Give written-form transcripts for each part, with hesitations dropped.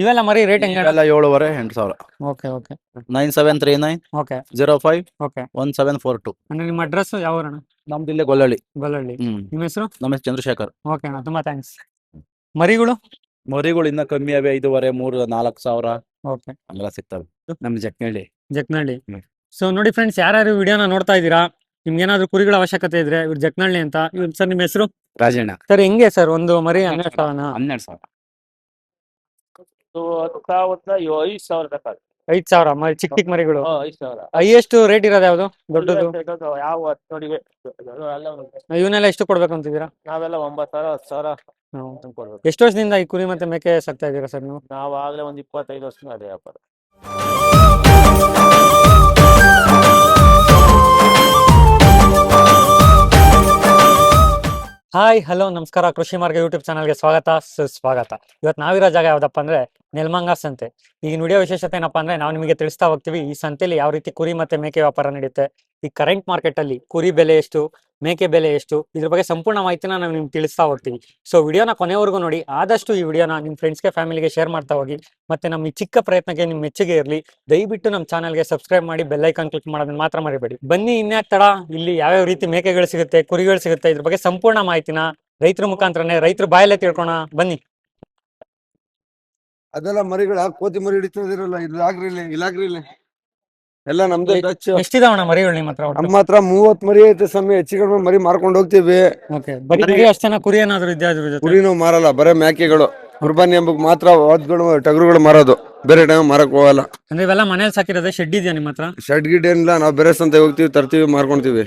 ಇವೆಲ್ಲ ಮರಿ ರೇಟ್ ಹೆಂಗೆ? ಎಲ್ಲ 7,500 8,000. Okay okay 9739 okay 05 okay 1742. ಅಂದ್ರೆ ನಿಮ್ಮ ಅಡ್ರೆಸ್ ಯಾವ ಅಣ್ಣ? ನಮ್ದು ಇಲ್ಲೇ ಗೊಲ್ಲಳ್ಳಿ. ಗೊಲ್ಲಳ್ಳಿ. ನಿಮ್ಮ ಹೆಸರು? ನಮ್ಮ ಹೆಸರು ಚಂದ್ರಶೇಖರ್. ಓಕೆ ಅಣ್ಣ, ತುಂಬಾ ಥ್ಯಾಂಕ್ಸ್. ಮರಿಗಳು? ಮರಿಗಳು ಇನ್ನ ಕಮ್ಮಿ ಅವೆ, 5,500 3 4,000 ಓಕೆ. ಹಂಗೆಲ್ಲ ಸಿಗ್ತವೆ. ನಮ್ಮ ಜಕ್ನಳ್ಳಿ. ಜಕ್ನಳ್ಳಿ. ಸೊ ನೋಡಿ ಫ್ರೆಂಡ್ಸ್, ಯಾರ್ಯಾರು ವಿಡಿಯೋನ ನೋಡ್ತಾ ಇದ್ದೀರಾ, ನಿಮ್ಗೆ ಏನಾದ್ರು ಕುರಿಗಳ ಅವಶ್ಯಕತೆ ಇದ್ರೆ ಇವ್ರು ಜಕ್ನಳ್ಳಿ ಅಂತ. ಇವ್ರು ಸರ್ ನಿಮ್ಮ ಹೆಸರು? ರಾಜಣ್ಣ. ಸರ್ ಹೆಂಗೆ ಸರ್ ಒಂದು ಮರಿ? 12,000? 12,000. 5,000 5,000 ಮರಿ, ಚಿಕ್ಕ ಚಿಕ್ಕ ಮರಿಗಳು. 5,000 ಹೈಯೆಸ್ಟ್ ರೇಟ್ ಇರೋದು ಯಾವ್ದು? ದೊಡ್ಡದು ಯಾವ ನೋಡಿ ಇವನ್ನೆಲ್ಲ ಎಷ್ಟು ಕೊಡ್ಬೇಕು ಅಂತಿದ್ದೀರಾ? ನಾವೆಲ್ಲ 9,000 10,000 ಕೊಡ್ಬೇಕು. ಎಷ್ಟು ವರ್ಷದಿಂದ ಈ ಕುರಿ ಮತ್ತೆ ಮೇಕೆ ಸಾಕ್ತಾ ಇದ್ದೀರಾ ಸರ್ ನೀವು? ನಾವು ಆಗ್ಲೇ ಒಂದು 25 ವರ್ಷದಿಂದ ಅದೇ ವ್ಯಾಪಾರ. ಹಾಯ್ ಹಲೋ ನಮಸ್ಕಾರ, ಕೃಷಿ ಮಾರ್ಗ ಯೂಟ್ಯೂಬ್ ಚಾನಲ್ಗೆ ಸ್ವಾಗತ ಸುಸ್ವಾಗತ. ಇವತ್ತು ನಾವಿರೋ ಜಾಗ ಯಾವ್ದಪ್ಪ ಅಂದ್ರೆ ನೆಲಮಂಗಲ ಸಂತೆ. ಈಗಿನ ವಿಡಿಯೋ ವಿಶೇಷತೆ ಏನಪ್ಪಾ ಅಂದ್ರೆ ನಾವು ನಿಮಗೆ ತಿಳಿಸ್ತಾ ಹೋಗ್ತೀವಿ ಈ ಸಂತೆಯಲ್ಲಿ ಯಾವ ರೀತಿ ಕುರಿ ಮತ್ತೆ ಮೇಕೆ ವ್ಯಾಪಾರ ನಡೆಯುತ್ತೆ, ಈ ಕರೆಂಟ್ ಮಾರ್ಕೆಟ್ ಅಲ್ಲಿ ಕುರಿ ಬೆಲೆ ಎಷ್ಟು, ಮೇಕೆ ಬೆಲೆ ಎಷ್ಟು, ಇದ್ರ ಬಗ್ಗೆ ಸಂಪೂರ್ಣ ಮಾಹಿತಿನ ನಾವು ನಿಮ್ಗೆ ತಿಳಿಸ್ತಾ ಹೋಗ್ತೀವಿ. ಸೊ ವಿಡಿಯೋನ ಕೊನೆವರೆಗೂ ನೋಡಿ. ಆದಷ್ಟು ಈ ವಿಡಿಯೋನ ನಿಮ್ಮ ಫ್ರೆಂಡ್ಸ್ಗೆ ಫ್ಯಾಮಿಲಿಗೆ ಶೇರ್ ಮಾಡ್ತಾ ಹೋಗಿ. ಮತ್ತೆ ನಮ್ಮ ಈ ಚಿಕ್ಕ ಪ್ರಯತ್ನಕ್ಕೆ ನಿಮ್ಮ ಮೆಚ್ಚುಗೆ ಇರಲಿ. ದಯವಿಟ್ಟು ನಮ್ಮ ಚಾನಲ್ಗೆ ಸಬ್ಸ್ಕ್ರೈಬ್ ಮಾಡಿ, ಬೆಲ್ ಐಕಾನ್ ಕ್ಲಿಕ್ ಮಾಡೋದನ್ನ ಮಾತ್ರ ಮರಿಬೇಡಿ. ಬನ್ನಿ ಇನ್ಯಾಕ್ ತಡ, ಇಲ್ಲಿ ಯಾವ್ಯಾವ ರೀತಿ ಮೇಕೆಗಳು ಸಿಗುತ್ತೆ, ಕುರಿಗಳು ಸಿಗುತ್ತೆ, ಇದ್ರ ಬಗ್ಗೆ ಸಂಪೂರ್ಣ ಮಾಹಿತಿನ ರೈತರ ಮುಖಾಂತರನೇ ರೈತರ ಬಾಯಲ್ಲೇ ತಿಳ್ಕೊಣ ಬನ್ನಿ. ಅದೆಲ್ಲ ಮರಿಗಳ ಕೋತಿ ಮರಿ ಹಿಡಿತದಿರಲ್ಲ, ಇಲಾಗ್ರಿ ಎಲ್ಲ ನಮ್ದು ಟಚ್. ಎಷ್ಟಿದಾವಣ ಮರಿಗಳು ನಿಮ್ಮ ಹತ್ರ? ನಮ್ಮ ಹತ್ರ 30 ಮರಿ ಐತೆ ಸಮಯ, ಹೆಚ್ಚು ಕಡಿಮೆ ಮರಿ ಮಾರ್ಕೊಂಡು ಹೋಗ್ತೀವಿ. ಬರೀ ಮರಿ ಅಷ್ಟೇನಾ? ಕುರಿ ಏನಾದ್ರು ಇದೆಯಾ ಅದ್ರ ಜೊತೆ? ಕುರಿನೂ ಮಾರಲ್ಲ, ಬರೇ ಮೇಕೆಗಳು. ಕುರ್ಬಾನಿ ಹಬ್ಬಕ್ಕೆ ಮಾತ್ರ ವಾದ್ಗಳು ಟಗರುಗಳು ಮಾರೋದು, ಬೇರೆ ಟೈಮ್ ಮಾರಕ್ ಹೋಗಲ್ಲ. ಅಂದ್ರೆ ಇವೆಲ್ಲ ಮನೇಲಿ ಸಾಕಿರೋದೇ? ಶೆಡ್ ಇದೆಯಾ ನಿಮ್ಮ ಹತ್ರ? ಶೆಡ್ ಗಿಡ್ ಏನಿಲ್ಲ, ನಾವು ಬೇರೆ ಸಂತೆ ಹೋಗ್ತೀವಿ, ತರ್ತೀವಿ, ಮಾರ್ಕೊಂತೀವಿ.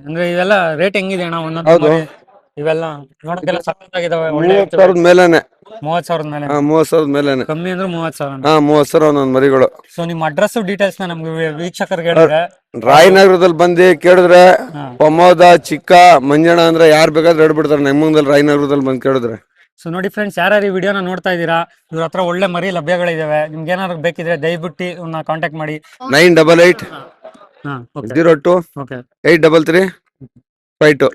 ಅಂದ್ರೆ ಇವೆಲ್ಲ ರೇಟ್ ಹೆಂಗಿದೆ ಅಣ್ಣ ಒಂದೊಂದು ಹೌದು. ಮರಿ? ಇವೆಲ್ಲ ನೋಡಕ್ಕೆಲ್ಲ ಸಕ್ಕತ್ತಾಗಿದಾವೆ. 30,000 ಮೇಲೇನೆ. 30,000 ಮೇಲೆ? 30,000 ಮೇಲೇನೆ. ಕಮ್ಮಿ ಅಂದ್ರೆ 30,000? 30,000 ಒಂದೊಂದು ಮರಿಗಳು. ಸೊ ನಿಮ್ ಅಡ್ರೆಸ್ ಡೀಟೇಲ್ಸ್ ನ ನಮ್ಗೆ ವೀಕ್ಷಕರಿಗೆ ಹೇಳಿದ್ರೆ? ರಾಯನಗರದಲ್ಲಿ ಬಂದು ಕೇಳಿದ್ರೆ ಪ್ರಮೋದ, ಚಿಕ್ಕ ಮಂಜಣ್ಣ ಅಂದ್ರೆ ಯಾರು ಬೇಕಾದ್ರೆ ಹೇಳ್ಬಿಡ್ತಾರೆ. ನೆಮ್ಮಂಗದಲ್ಲಿ ರಾಯನಗರದಲ್ಲಿ ಬಂದು ಕೇಳಿದ್ರೆ. ಸೊ ನೋಡಿ ಫ್ರೆಂಡ್ಸ್, ಯಾರ್ಯಾರು ಈ ವಿಡಿಯೋನ ನೋಡ್ತಾ ಇದ್ದೀರಾ, ಇವ್ರ ಹತ್ರ ಒಳ್ಳೆ ಮರಿ ಲಭ್ಯಗಳಿದಾವೆ. ನಿಮ್ಗೆ ಏನಾದ್ರು ಬೇಕಿದ್ರೆ ದಯವಿಟ್ಟು ಇವ್ರನ್ನ ಕಾಂಟ್ಯಾಕ್ಟ್ ಮಾಡಿ. 988 02 833 52.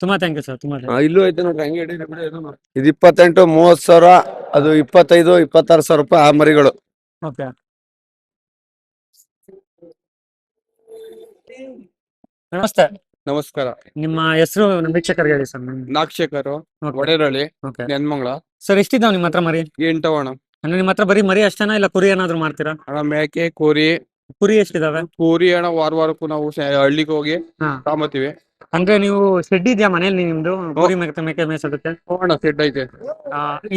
ತುಂಬಾ ಥ್ಯಾಂಕ್ ಯು ಸರ್, ತುಂಬಾ ಇಲ್ಲೂ ಐತೆ ನೋಡ್ರಿ, ಹಂಗೆ ಇದು 28 30,000, ಅದು 25 26,000 ರೂಪಾಯಿ ಆ ಮರಿಗಳು. ಓಕೆ. ನಮಸ್ತೆ. ನಮಸ್ಕಾರ. ನಿಮ್ಮ ಹೆಸರು ವೀಕ್ಷಕರಿಗೆ ಹೇಳಿ ಸರ್. ನಾಗಶೇಖರ್, ಒಡೆರಳ್ಳಿ, ನೆನ್ಮಂಗ್ಲ. ಸರ್ ಎಷ್ಟಿದಾವ್ ನಿಮ್ಮ ಹತ್ರ ಮರಿ? 8 ಅಣ್ಣ. ಅಂದ್ರೆ ನಿಮ್ಮ ಹತ್ರ ಬರೀ ಮರಿ ಅಷ್ಟೇನಾ, ಇಲ್ಲ ಕುರಿ ಏನಾದ್ರು ಮಾಡ್ತೀರಾ? ಅಣ್ಣ ಮೇಕೆ, ಕುರಿ. ಕುರಿ ಎಷ್ಟಿದಾವೆ? ಕುರಿ ಅಣ್ಣ ವಾರಕ್ಕೂ ನಾವು ಹಳ್ಳಿಗೆ ಹೋಗಿ ತಾಂಬತ್ತೀವಿ. ಅಂದ್ರೆ ನೀವು ಶೆಡ್ ಇದೆಯಾ ಮನೇಲಿ ನಿಮ್ದು ಕುರಿ ಮೇಕೆ ಮೇಯ್ಸೋದಕ್ಕೆ? ಅಣ್ಣ ಶೆಡ್ ಐತೆ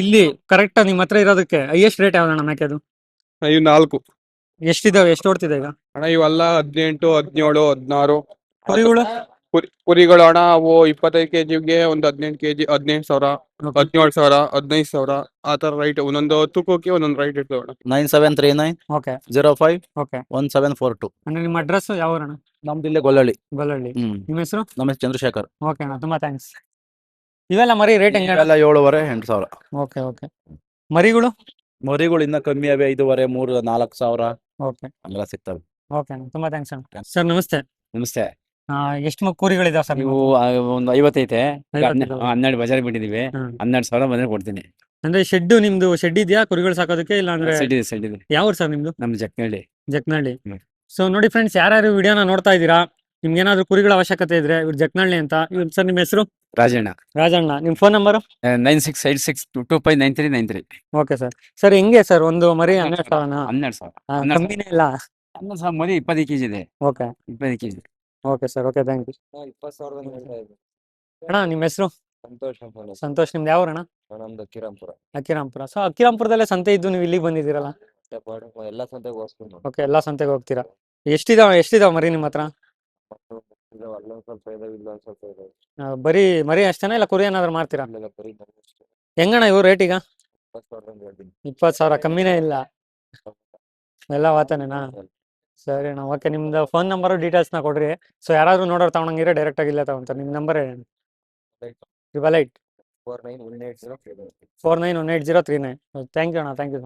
ಇಲ್ಲಿ. ಕರೆಕ್ಟ್ ನಿಮ್ಮ ಹತ್ರ ಇರೋದಕ್ಕೆ ಹೈಯೆಸ್ಟ್ ರೇಟ್ ಯಾವ್ದಣ್ಣ ಮೇಕೆದು? ಇವ್ 4 ಎಷ್ಟಿದಾವೆ, ಎಷ್ಟು ಓಡ್ತಿದೆ ಈಗ? ಅಣ್ಣ ಇವೆಲ್ಲ 18 17 16. ಕುರಿಗಳು? ಕುರಿಗಳು ಅಣ್ಣ ಅವು 25 kgಗೆ ಒಂದು 18 kg 18,000 17,000 15,000 ಆ ತರ ರೈಟ್. ಒಂದೊಂದು ತೂಕಕ್ಕೆ ಒಂದೊಂದು ರೈಟ್ ಇರ್ತವೆ ಅಣ್ಣ. 9739 ಓಕೆ 05 ಓಕೆ 1742. ಅಂದ್ರೆ ನಿಮ್ಮ ಅಡ್ರೆಸ್ ಯಾವ ಅಣ್ಣ? ನಮ್ದು ಇಲ್ಲೇ ಗೊಲ್ಲಳ್ಳಿ. ಗೊಲ್ಲಳ್ಳಿ. ನಿಮ್ಮ ಹೆಸರು? ನಮ್ಮ ಹೆಸರು ಚಂದ್ರಶೇಖರ್. ಓಕೆ ಅಣ್ಣ, ತುಂಬಾ ಥ್ಯಾಂಕ್ಸ್. ಇವೆಲ್ಲ ಮರಿ ರೇಟ್ ಹೆಂಗೆ? ಎಲ್ಲ 7,500 8,000. Okay okay. ಮರಿಗಳು? ಮರಿಗಳು ಇನ್ನ ಕಮ್ಮಿ ಅವೆ, 5,500 3 4,000 ಓಕೆ ಹಂಗೆಲ್ಲ ಸಿಗ್ತವೆ. ಓಕೆ ಅಣ್ಣ, ತುಂಬಾ ಥ್ಯಾಂಕ್ಸ್ ಅಣ್ಣ. ಸರ್ ನಮಸ್ತೆ. ನಮಸ್ತೆ. ಎಷ್ಟು ಕುರಿಗಳಿದಾವೆ ಸರ್? ನೀವು ಒಂದು 50 ಐತೆ. 50 12 ಬಜಾರ್ ಬಿಟ್ಟಿದೀವಿ. 12,000 ಬಂದ್ರೆ ಕೊಡ್ತೀನಿ. ಅಂದ್ರೆ ಶೆಡ್ ನಿಮ್ದು ಶೆಡ್ ಇದೆಯಾ ಕುರಿಗಳು ಸಾಕೋದಕ್ಕೆ, ಇಲ್ಲ ಅಂದ್ರೆ? ಸೆಡ್ ಇದೆ. ಯಾವ ಸರ್ ನಿಮ್ದು? ನಮ್ ಜಕ್ನಳ್ಳಿ. ಜಕ್ನಳ್ಳಿ. ಸೊ ನೋಡಿ ಫ್ರೆಂಡ್ಸ್, ಯಾರ್ಯಾರು ವಿಡಿಯೋನ ನೋಡ್ತಾ ಇದ್ದೀರಾ, ನಿಮ್ಗೆ ಏನಾದ್ರು ಕುರಿಗಳ ಅವಶ್ಯಕತೆ ಇದ್ರೆ ಇವ್ರು ಜಕ್ನಳ್ಳಿ ಅಂತ. ಇವ್ರು ಸರ್ ನಿಮ್ಮ ಹೆಸರು? ರಾಜಣ್ಣ. ರಾಜಣ್ಣ. ನಿಮ್ phone number? 9686259393. Okay sir. Sir ಹೆಂಗೆ ಸರ್ ಒಂದು ಮರಿ? 12,000? 12,000 ಕಮ್ಮಿನೇ ಇಲ್ಲ? 12,000 ಮರಿ 20 kg ಇದೆ. Okay 20 kg. Okay sir, okay, thank you. 20,000 ಅಣ್ಣ ನಿಮ್ಮ ಹೆಸರು? ಸಂತೋಷ್. ಸಂತೋಷ್. ನಿಮ್ದು ಯಾವ ಅಣ್ಣ? ನಮ್ದು ಅಕ್ಕಿರಾಂಪುರ. ಅಕ್ಕಿರಾಂಪುರ. ಸೊ ಅಕ್ಕಿರಾಂಪುರದಲ್ಲೇ ಸಂತೆ ಇದ್ದು ನೀವು ಇಲ್ಲಿಗೆ ಬಂದಿದ್ದೀರಲ್ಲ? ಎಲ್ಲ ಸಂತೆಗೆ ಹೋಗ್ತೀನಿ. ಓಕೆ, ಎಲ್ಲಾ ಸಂತೆಗೆ ಹೋಗ್ತೀರಾ. ಎಷ್ಟಿದಾವ ಮರಿ ನಿಮ್ಮ ಹತ್ರ? ಅಲ್ಲೊಂದ್ ಸ್ವಲ್ಪ ಇದಾವೆ, ಇಲ್ಲೊಂದ್ ಸ್ವಲ್ಪ ಇದಾವೆ. ಬರೀ ಮರಿ ಅಷ್ಟೇನಾ, ಇಲ್ಲ ಕುರಿ ಏನಾದ್ರು ಮಾಡ್ತೀರಾ? ಬರೀ ಅಷ್ಟೇ. ಹೆಂಗಣ್ಣ ಇವು ರೇಟ್ ಈಗ? 20,000 ಹೇಳ್ತೀನಿ. 20,000 ಕಮ್ಮಿನೇ ಇಲ್ಲ? ಎಲ್ಲ ವಾತಾನೇನಾ? ಸರಿ ಅಣ್ಣ, ಓಕೆ. ನಿಮ್ದು ಫೋನ್ ನಂಬರು ಡೀಟೇಲ್ಸ್ನ ಕೊಡ್ರಿ. ಸೊ ಯಾರಾದ್ರೂ ನೋಡೋರು ತಗೊಂಡಂಗಿದ್ರೆ ಡೈರೆಕ್ಟ್ ಆಗಿ ಇಲ್ಲೇ ತಗೊಂತಾರೆ. ನಿಮ್ಮ ನಂಬರ್ ಹೇಳಿ. 88 49 180 39. 49 180 39. ಥ್ಯಾಂಕ್ ಯು ಅಣ್ಣ, ಥ್ಯಾಂಕ್ ಯು.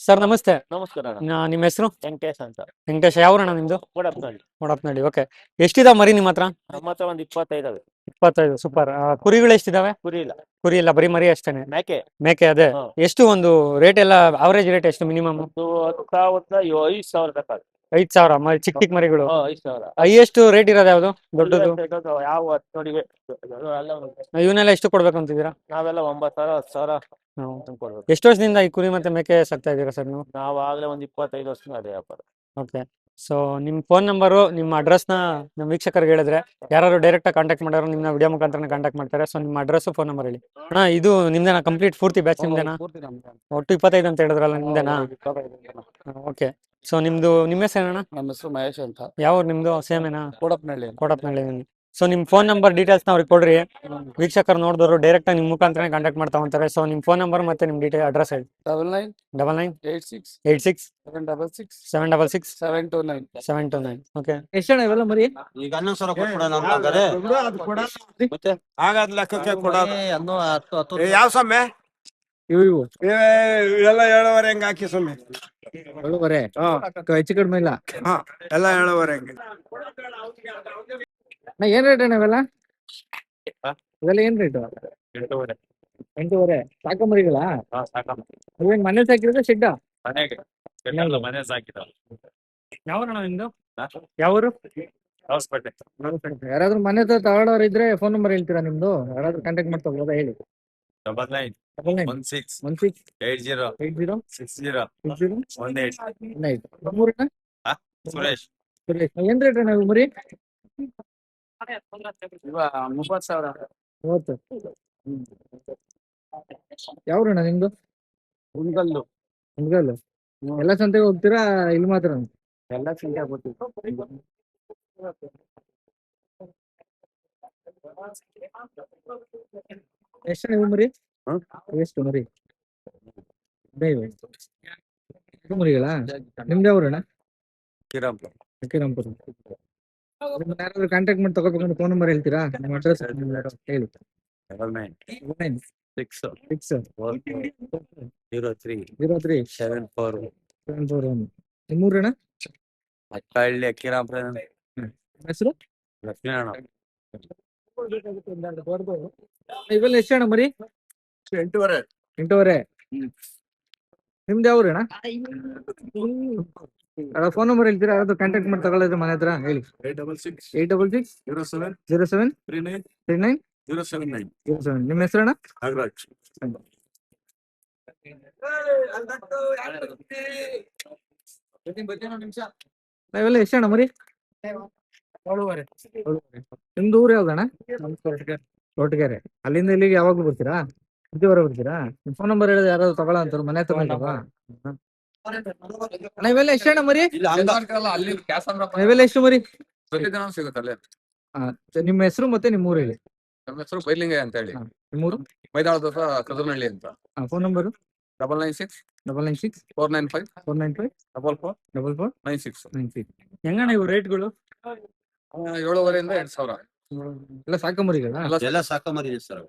ಸರ್ ನಮಸ್ತೆ. ನಮಸ್ಕಾರ ಅಣ್ಣ. ನಿಮ್ಮ ಹೆಸರು? ವೆಂಕಟೇಶ್ ಅಂತ. ವೆಂಕಟೇಶ್. ಯಾವೂರಣ್ಣ ನಿಮ್ದು? ಕೊಡಪ್ನಳ್ಳಿ. ಮೊಡಪ್ನಳ್ಳಿ. ಓಕೆ. ಎಷ್ಟಿದಾವೆ ಮರಿ ನಿಮ್ಮ ಹತ್ರ? ನಮ್ಮ ಹತ್ರ ಒಂದು 25 25. ಸೂಪರ್. ಕುರಿಗಳು ಎಷ್ಟಿದಾವೆ? ಕುರಿ ಇಲ್ಲ, ಕುರಿ ಇಲ್ಲ, ಬರೀ ಮರಿ ಅಷ್ಟೇನೆ. ಮೇಕೆ. ಮೇಕೆ ಅದೇ. ಹಾ. ಎಷ್ಟು ಒಂದು ರೇಟ್ ಎಲ್ಲ ಅವರೇಜ್ ರೇಟ್ ಎಷ್ಟು ಮಿನಿಮಮ್? ಒಂದು 10,000 5,000 ತನಕ. 5,000 ಮರಿ, ಚಿಕ್ಕ ಚಿಕ್ಕ ಮರಿಗಳು. 5,000. ಹೈಯೆಸ್ಟ್ ರೇಟ್ ಇರೋದು ಯಾವುದು ದೊಡ್ಡದು? ಯಾವ ನೋಡಿ ಎಲ್ಲ ಇವನ್ನೆಲ್ಲ ಎಷ್ಟು ಕೊಡ್ಬೇಕು ಅಂತಿದ್ದೀರಾ? ನಾವೆಲ್ಲ 9,000 10,000 ಹ್ಮ್. ಹಂಗ್ ಕೊಡ್ಬೇಕು. ಎಷ್ಟು ವರ್ಷದಿಂದ ಈ ಕುರಿ ಮತ್ತೆ ಮೇಕೆ ಸಾಕ್ತಾ ಇದ್ದೀರಾ ಸರ್ ನೀವು? ನಾವು ಆಗ್ಲೇ ಒಂದು 25 ವರ್ಷದಿಂದ ಅದೇ ವ್ಯಾಪಾರ. ಓಕೆ. ಸೊ ನಿಮ್ಮ ಫೋನ್ ನಂಬರು, ನಿಮ್ಮ ಅಡ್ರೆಸ್ನ ನಮ್ಮ ವೀಕ್ಷಕರಿಗೆ ಹೇಳಿದ್ರೆ ಯಾರು ಡೈರೆಕ್ಟಾಗಿ ಕಾಂಟ್ಯಾಕ್ಟ್ ಮಾಡೋರು ನಿಮ್ಮನ್ನ ವಿಡಿಯೋ ಮುಖಾಂತರ ಕಾಂಟ್ಯಾಕ್ಟ್ ಮಾಡ್ತಾರೆ. ಸೊ ನಿಮ್ಮ ಅಡ್ರೆಸ್ಸು ಫೋನ್ ನಂಬರ್ ಹೇಳಿ. ಅಣ್ಣ ಇದು ನಿಮ್ದೇನಾ ಕಂಪ್ಲೀಟ್ ಪೂರ್ತಿ ಬ್ಯಾಚ್ ನಿಮ್ದೇನಾ? ಒಟ್ಟು 25 ಅಂತ ಹೇಳಿದ್ರಲ್ಲ ನಿಮ್ದೇನಾ? ಓಕೆ. ಸೊ ನಿಮ್ಮ ಹೆಸರು ಏನಣ್ಣ? ನಮ್ಮ ಹೆಸರು ಮಹೇಶ್ ಅಂತ, ಯಾವ ನಿಮ್ದು? ಸೇಮ್ ಏನಾ? ಕೋಡಪ್ನಹಳ್ಳಿ. ಕೋಟಪ್ನಳ್ಳಿ. ಸೊ ನಿಮ್ಮ ಫೋನ್ ನಂಬರ್ ಡೀಟೇಲ್ಸ್ನ ಅವ್ರಿಗೆ ಕೊಡ್ರಿ. ವೀಕ್ಷಕರು ನೋಡಿದವರು ಡೈರೆಕ್ಟಾಗಿ ನಿಮ್ಮ ಮುಖಾಂತರ ಕಾಂಟ್ಯಾಕ್ಟ್ ಮಾಡ್ತಾ ಹೋಗ್ತಾರೆ. ಸೊ ನಿಮ್ಮ ಫೋನ್ ನಂಬರ್ ಮತ್ತೆ ನಿಮ್ಮ ಅಡ್ರೆಸ್ ಹೇಳಿ. 9986 9986 766 766 729. 729. ಓಕೆ. ಎಷ್ಟಣ್ಣ ಇವೆಲ್ಲ ಮರಿ? ಈಗ 11,000 ಕೊಟ್ಬಿಡೋಣ ಅಂತ ಹಾಗಾದ್ರೆ. ಮತ್ತೆ ಹಾಗಾದ್ ಲೆಕ್ಕಕ್ಕೆ ಕೊಡೋದು. ಅನ್ನೋ 10 ಯಾವ ಸೊಮ್ಮೆ ಇವು ಇವೆಲ್ಲ 7,500 ಹೆಂಗ್ ಹಾಕಿ ಸೊಮ್ಮೆ? ಏಳುವರೆ. ಹಾ ಹೆಚ್ಚು ಕಡಿಮೆ ಇಲ್ಲ. ಹಾ ಎಲ್ಲ 7,500 ಹೆಂಗೆ? ಏನ್ ರೇಟ್ ಅಣ್ಣ ಇವೆಲ್ಲ? ಇವೆಲ್ಲ ಏನ್ ರೇಟ್? 8,500. 8,500. ಸಾಕಂಬರಿಗಳ? ಇವೇನ್ ಮನೆ ಸಾಕಿರೋದ ಶೆಡ್ಡ? ಮನೆಗೆ ಮನೆ ಸಾಕಿದ. ಯಾವೂರಣ್ಣ ನಿಮ್ದು? ಯಾವೂರು? ಹೊಸಪೇಟೆ. ಯಾರಾದ್ರೂ ಮನೆ ಹತ್ರ ತಗೊಳ್ಳೋರು ಇದ್ರೆ ಫೋನ್ ನಂಬರ್ ಹೇಳ್ತೀರಾ ನಿಮ್ದು? ಯಾರಾದ್ರೂ ಕಾಂಟ್ಯಾಕ್ಟ್ ಮಾಡ್ತಾ ಹೇಳಿ. 99 16 16 80 80 60 60 18. 18. ನಮ್ಮೂರಣ್ಣ? ಸುರೇಶ್. ಸರಿ. ಏನ್ ರೇಟ್ ಅಣ್ಣ ಇವು ಮರಿ? 30,000. 30. ಯಾವೂರಣ್ಣ ನಿಮ್ದು? ಹುಣ್ಗಲ್ಲು. ಹುಣ್ಗಲ್ಲು. ಎಲ್ಲ ಸಂತೆಗೆ ಹೋಗ್ತೀರಾ ಇಲ್ಲಿ ಮಾತ್ರ? ಎಲ್ಲ ಚಿಂತೆ ಆಗ್ಬಿಟ್ಟು ಎಷ್ಟು ನೀವು ಮರಿ? ಹ್ಮ್? ಎಷ್ಟು ಮರಿ? 15. ಇದು ಮರಿಗಳಾ? ನಿಮ್ದು ಯಾವೂರಣ್ಣ? ಕಿರಾಂಪುರ. ಅಕ್ಕಿರಾಂಪುರ. ನಿಮ್ಮನ್ನ ಯಾರಾದ್ರೂ ಕಾಂಟ್ಯಾಕ್ಟ್ ಮಾಡಿ ತಗೋಬೇಕಂದ್ರೆ ಫೋನ್ ನಂಬರ್ ಹೇಳ್ತೀರಾ? ನಿಮ್ಮ ಅಡ್ರೆಸ್ ಹೇಳಿ. 99 6 6 03 03 74 741. ನಿಮ್ಮೂರಣ್ಣ? ಮಕ್ಕಳ್ಳಿ ಅಕ್ಕಿರಾಂಪುರ. ಹೆಸರು? ಲಕ್ಷ್ಮೀನಾರಾಯಣ. ಇವೆಲ್ಲ ಎಷ್ಟು ಅಣ್ಣ ಮರಿ? 8,500. 8,500. ನಿಮ್ದು ಯಾವೂರಣ್ಣ? ಫೋನ್ ನಂಬರ್ ಹೇಳ್ತೀರಾ? ಯಾರಾದ್ರೂ ಕಾಂಟ್ಯಾಕ್ಟ್ ಮಾಡಿ ತಗೊಳ್ಳಿದ್ರೆ ಮನೆ ಹತ್ರ ಹೇಳಿ. 866 866 07 07 39 39 079. 07. ನಿಮ್ಮ ಹೆಸರಣ್ಣ? ನಾಗರಾಜ್. ಇವೆಲ್ಲ ಎಷ್ಟು ಅಣ್ಣ ಮರಿ? 7,500. ನಿಮ್ದು ಊರು ಯಾವ್ದಣ್ಣ? ತೋಟಗೆರೆ. ಅಲ್ಲಿಂದ ಇಲ್ಲಿಗೆ ಯಾವಾಗ್ಲೂ ಬರ್ತೀರಾ? ಇದುವರೆ ಬರ್ತೀರಾ? ನಿಮ್ಮ ಫೋನ್ ನಂಬರ್ ಹೇಳಿದ್ರೆ ಯಾರಾದ್ರೂ ತಗೊಳ ಅಂತಾರೆ ಮನೆ ಹತ್ರ ಬಂದವಾ? ಅಣ್ಣ ಇವೆಲ್ಲ ಎಷ್ಟು ಅಣ್ಣ ಮರಿ? ಇವೆಲ್ಲ ಎಷ್ಟು ಮರಿ? ಸಿಗುತ್ತೆ ಅಲ್ಲೇ. ನಿಮ್ಮ ಹೆಸರು ಮತ್ತೆ ನಿಮ್ಮ ಊರು ಹೇಳಿ. ನಮ್ಮ ಹೆಸರು ಬೈಲಿಂಗಯ್ಯ ಅಂತ ಹೇಳಿ. ನಿಮ್ಮೂರು? ಮೈದಾಳ ದೋಸ ಕದನಹಳ್ಳಿ ಅಂತ. Phone number? 996 996 495 495 44 44 96. 96. ಹೆಂಗಣ್ಣ ಇವು ರೇಟ್ಗಳು? 7,500 ಇಂದ 2,000. ಎಲ್ಲ ಸಾಕಂಬರಿಗಳ? ಎಲ್ಲ ಸಾಕಂಬರಿ ಸರ್.